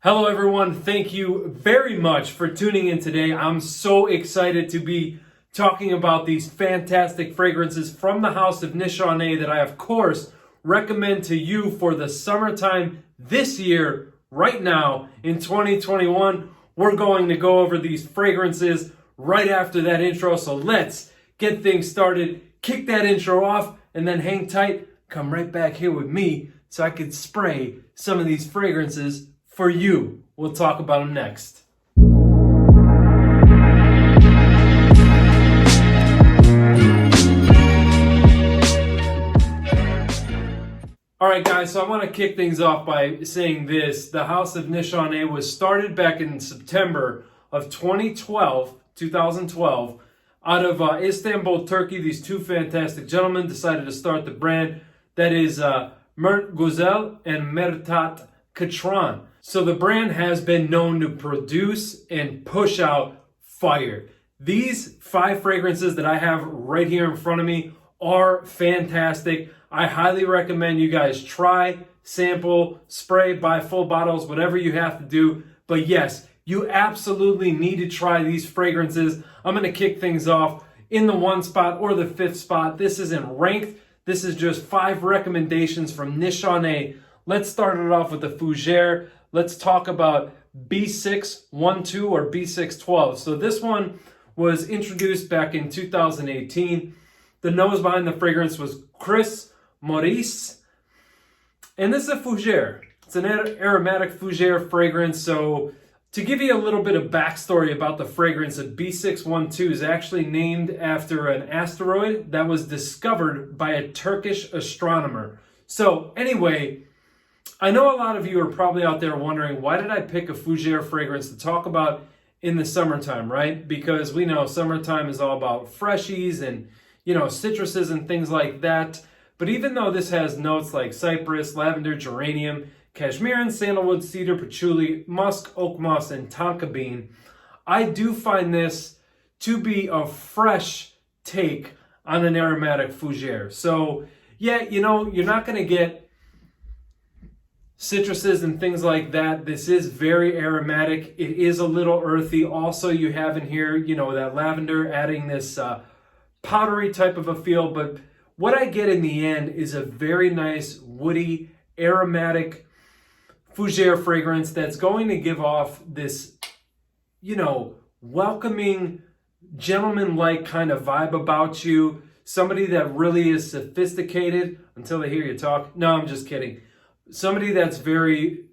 Hello everyone, thank you very much for tuning in today. I'm so excited to be talking about these fantastic fragrances from the house of Nishane that I of course recommend to you for the summertime this year, right now in 2021. We're going to go over these fragrances right after that intro, so let's get things started. Kick that intro off and then hang tight. Come right back here with me so I could spray some of these fragrances for you. We'll talk about them next. All right, guys, so I want to kick things off by saying this. The House of Nishane was started back in September of 2012, out of Istanbul, Turkey. These two fantastic gentlemen decided to start the brand. That is Mert Güzel and Mertat Katran. So the brand has been known to produce and push out fire. These 5 fragrances that I have right here in front of me are fantastic. I highly recommend you guys try, sample, spray, buy full bottles, whatever you have to do. But yes, you absolutely need to try these fragrances. I'm going to kick things off in the 1 spot or the 5th spot. This isn't ranked. This is just 5 recommendations from Nishane. Let's start it off with the Fougere. Let's talk about B612 or B612. So this one was introduced back in 2018. The nose behind the fragrance was Chris Maurice. And this is a Fougere. It's an aromatic Fougere fragrance. So to give you a little bit of backstory about the fragrance, of B612 is actually named after an asteroid that was discovered by a Turkish astronomer. So anyway, I know a lot of you are probably out there wondering, why did I pick a Fougere fragrance to talk about in the summertime, right? Because we know summertime is all about freshies and, citruses and things like that. But even though this has notes like cypress, lavender, geranium, cashmere, sandalwood, cedar, patchouli, musk, oak moss, and tonka bean, I do find this to be a fresh take on an aromatic Fougere. So yeah, you're not going to get citruses and things like that. This is very aromatic. It is a little earthy. Also, you have in here, that lavender adding this powdery type of a feel. But what I get in the end is a very nice, woody, aromatic Fougere fragrance that's going to give off this, welcoming, gentleman-like kind of vibe about you. Somebody that really is sophisticated until they hear you talk. No, I'm just kidding. Somebody that's very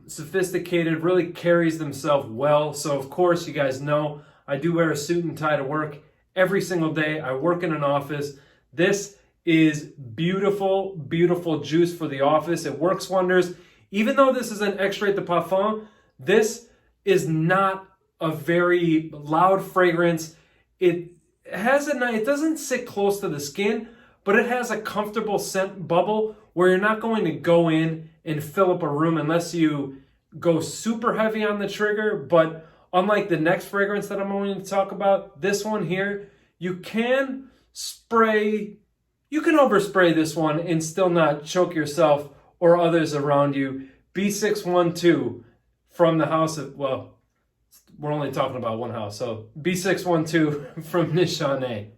sophisticated, really carries themselves well. So of course, you guys know, I do wear a suit and tie to work every single day. I work in an office. This is beautiful, beautiful juice for the office. It works wonders. Even though this is an extrait de parfum, this is not a very loud fragrance. It doesn't sit close to the skin, but it has a comfortable scent bubble where you're not going to go in and fill up a room unless you go super heavy on the trigger. But unlike the next fragrance that I'm going to talk about, this one here, you can overspray this one and still not choke yourself or others around you. B612 from the house of, well, we're only talking about one house, so B612 from Nishane.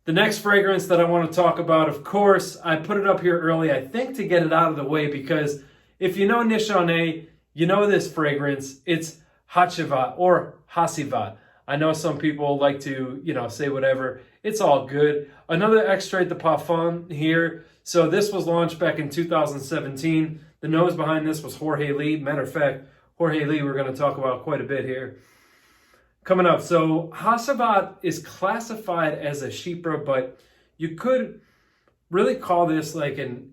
The next fragrance that I want to talk about, of course, I put it up here early, I think to get it out of the way, because if you know Nishane, you know this fragrance. It's Hacivat or Hacivat. I know some people like to, say whatever. It's all good. Another extrait de parfum here. So this was launched back in 2017. The nose behind this was Jorge Lee. Matter of fact, Jorge Lee we're going to talk about quite a bit here coming up. So Hacivat is classified as a chypre, but you could really call this like an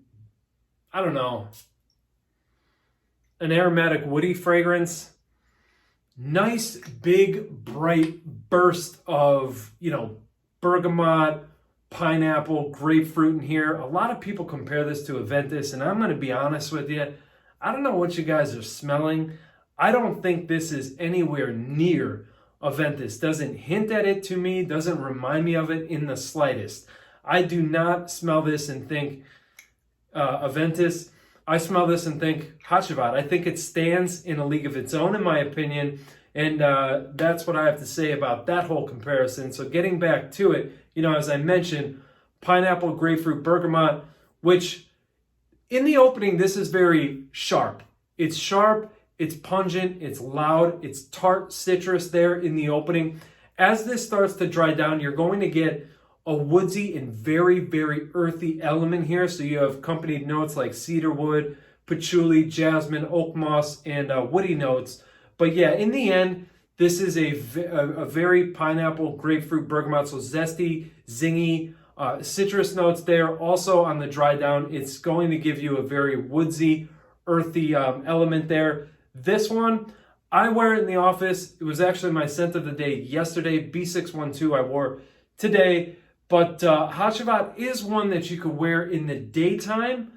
aromatic woody fragrance. Nice, big, bright burst of, bergamot, pineapple, grapefruit in here. A lot of people compare this to Aventus, and I'm going to be honest with you. I don't know what you guys are smelling. I don't think this is anywhere near Aventus. Doesn't hint at it to me, doesn't remind me of it in the slightest. I do not smell this and think Aventus. I smell this and think Hacivat. I think it stands in a league of its own, in my opinion. And that's what I have to say about that whole comparison. So getting back to it, as I mentioned, pineapple, grapefruit, bergamot, which in the opening, this is very sharp. It's sharp, it's pungent, it's loud, it's tart citrus there in the opening. As this starts to dry down, you're going to get a woodsy and very, very earthy element here. So you have accompanied notes like cedarwood, patchouli, jasmine, oak moss, and woody notes. But yeah, in the end, this is a very pineapple, grapefruit, bergamot, so zesty, zingy, citrus notes there. Also on the dry down, it's going to give you a very woodsy, earthy element there. This one, I wear it in the office. It was actually my scent of the day yesterday, B612 I wore today. But Hacivat is one that you could wear in the daytime.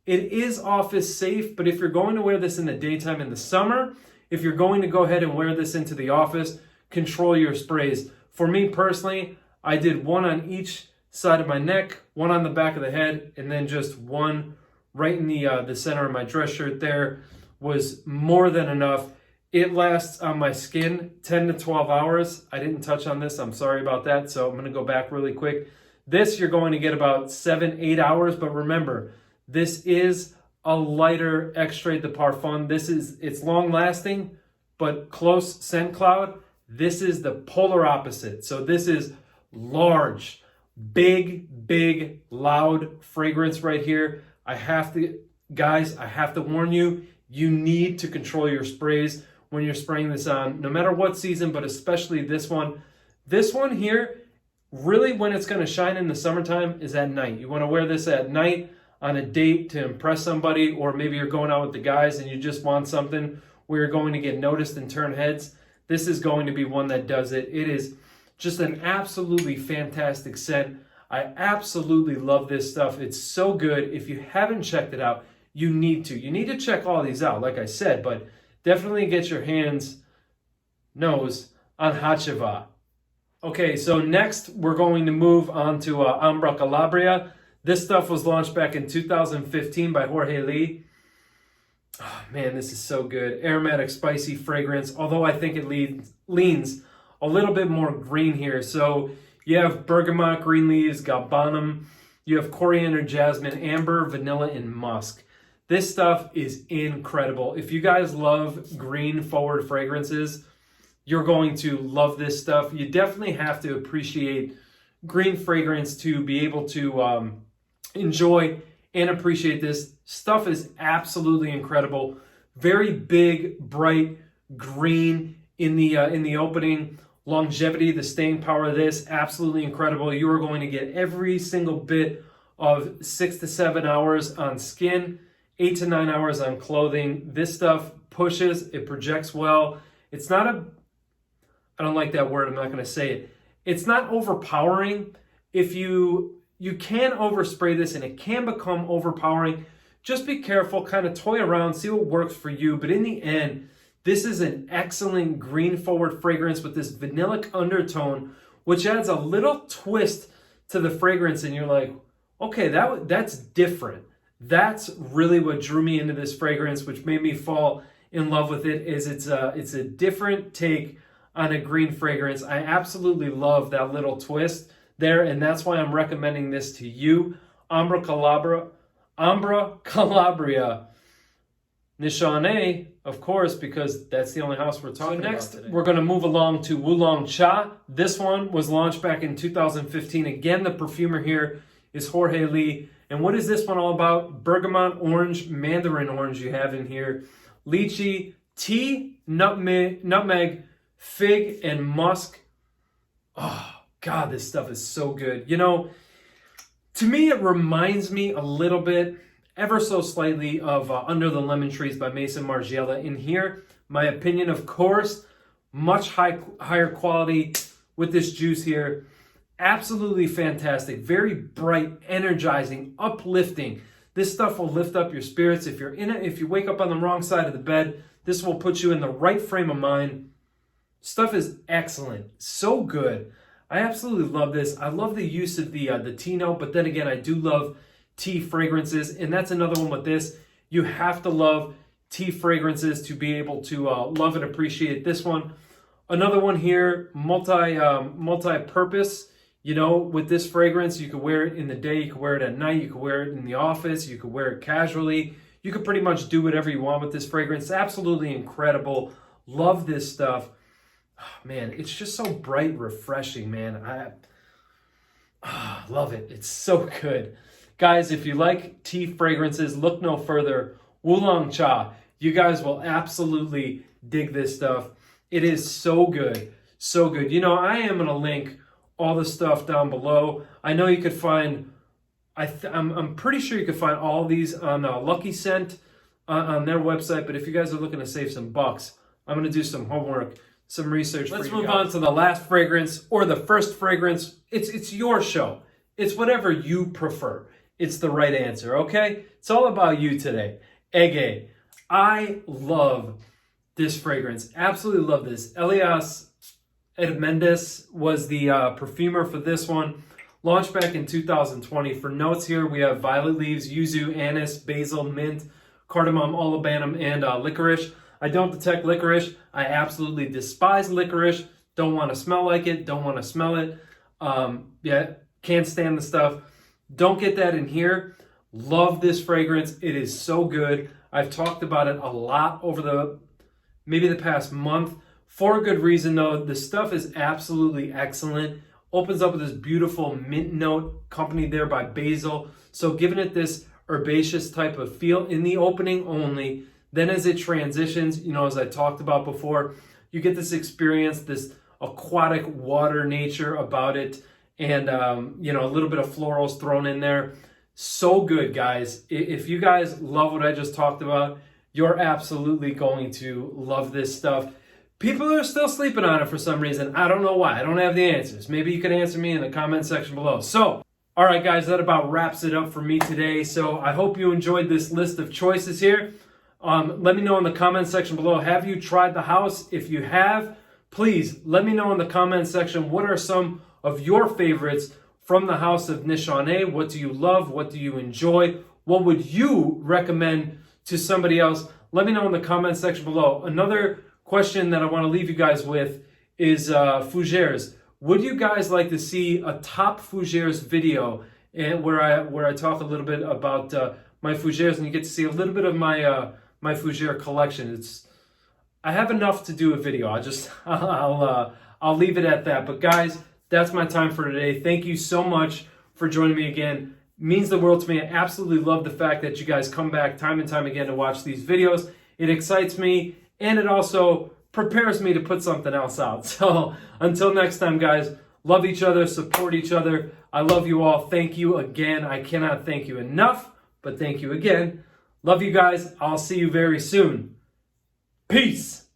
It is office safe, but if you're going to wear this in the daytime in the summer, if you're going to go ahead and wear this into the office, control your sprays. For me personally, I did one on each side of my neck, one on the back of the head, and then just one right in the center of my dress shirt there was more than enough. It lasts on my skin 10 to 12 hours. I didn't touch on this. I'm sorry about that. So I'm going to go back really quick. This, you're going to get about 7-8 hours. But remember, this is a lighter extrait de parfum. It's long lasting, but close scent cloud. This is the polar opposite. So this is large, big, loud fragrance right here. I have to warn you, you need to control your sprays when you're spraying this on, no matter what season, but especially this one. This one here, really when it's going to shine in the summertime is at night. You want to wear this at night on a date to impress somebody, or maybe you're going out with the guys and you just want something where you're going to get noticed and turn heads. This is going to be one that does it. It is just an absolutely fantastic scent. I absolutely love this stuff. It's so good. If you haven't checked it out, you need to. You need to check all these out, like I said, but definitely get your nose on Hacivat. Okay, so next we're going to move on to Ambra Calabria. This stuff was launched back in 2015 by Jorge Lee. Oh, man, this is so good. Aromatic, spicy fragrance, although I think it leans a little bit more green here. So you have bergamot, green leaves, gabanna. You have coriander, jasmine, amber, vanilla, and musk. This stuff is incredible. If you guys love green forward fragrances, you're going to love this stuff. You definitely have to appreciate green fragrance to be able to enjoy and appreciate this. Stuff is absolutely incredible. Very big, bright green in the opening. Longevity, the staying power of this, absolutely incredible. You are going to get every single bit of 6 to 7 hours on skin, 8 to 9 hours on clothing. This stuff pushes, it projects well. It's not I don't like that word, I'm not going to say it. It's not overpowering. If you can overspray this and it can become overpowering, just be careful, kind of toy around, see what works for you. But in the end, this is an excellent green forward fragrance with this vanillic undertone, which adds a little twist to the fragrance. And you're like, okay, that's different. That's really what drew me into this fragrance, which made me fall in love with it. Is it's a different take on a green fragrance. I absolutely love that little twist there, and that's why I'm recommending this to you. Ambra Calabria. Nishane, of course, because that's the only house we're talking about today. Next, we're going to move along to Wulong Cha. This one was launched back in 2015. Again, the perfumer here is Jorge Lee. And what is this one all about? Bergamot orange, mandarin orange you have in here. Lychee, tea, nutmeg, fig, and musk. Oh, God, this stuff is so good. To me, it reminds me a little bit, ever so slightly, of Under the Lemon Trees by Maison Margiela. In here, my opinion, of course, much higher quality with this juice here. Absolutely fantastic. Very bright, energizing, uplifting. This stuff will lift up your spirits. If you wake up on the wrong side of the bed, this will put you in the right frame of mind. Stuff is excellent. So good. I absolutely love this. I love the use of the tea note, but then again, I do love tea fragrances, and that's another one with this. You have to love tea fragrances to be able to love and appreciate this one. Another one here, multi-purpose. You know, with this fragrance, you could wear it in the day, you could wear it at night, you could wear it in the office, you could wear it casually. You could pretty much do whatever you want with this fragrance. It's absolutely incredible. Love this stuff. Oh, man, it's just so bright, refreshing, man. I love it. It's so good. Guys, if you like tea fragrances, look no further. Oolong Cha. You guys will absolutely dig this stuff. It is so good. So good. You know, I am going to link all the stuff down below. I know you could find, I'm pretty sure you could find all these on Lucky Scent on their website. But if you guys are looking to save some bucks, I'm going to do some homework, some research. Let's move on to the last fragrance or the first fragrance. It's your show. It's whatever you prefer. It's the right answer, okay? It's all about you today. Ege. I love this fragrance. Absolutely love this. Elias Hermendes was the perfumer for this one. Launched back in 2020. For notes here, we have violet leaves, yuzu, anise, basil, mint, cardamom, olibanum, and licorice. I don't detect licorice. I absolutely despise licorice. Don't want to smell like it. Don't want to smell it. Yeah, can't stand the stuff. Don't get that in here. Love this fragrance. It is so good. I've talked about it a lot over maybe the past month. For a good reason though. The stuff is absolutely excellent. Opens up with this beautiful mint note accompanied there by basil. So giving it this herbaceous type of feel in the opening only. Then as it transitions, you know, as I talked about before, you get this experience, this aquatic water nature about it. And, you know, a little bit of florals thrown in there. So good, guys. If you guys love what I just talked about, you're absolutely going to love this stuff. People are still sleeping on it for some reason. I don't know why. I don't have the answers. Maybe you can answer me in the comment section below. So, all right, guys, that about wraps it up for me today. So I hope you enjoyed this list of choices here. Let me know in the comment section below. Have you tried the house? If you have, please let me know in the comment section. What are some of your favorites from the house of Nishane? What do you love? What do you enjoy? What would you recommend to somebody else? Let me know in the comment section below. Another question that I want to leave you guys with is fougères. Would you guys like to see a top fougères video and where I talk a little bit about my fougères and you get to see a little bit of my my fougère collection? I have enough to do a video. I'll leave it at that. But guys, that's my time for today. Thank you so much for joining me again. It means the world to me. I absolutely love the fact that you guys come back time and time again to watch these videos. It excites me and it also prepares me to put something else out. So until next time, guys, love each other, support each other. I love you all. Thank you again. I cannot thank you enough, but thank you again. Love you guys. I'll see you very soon. Peace.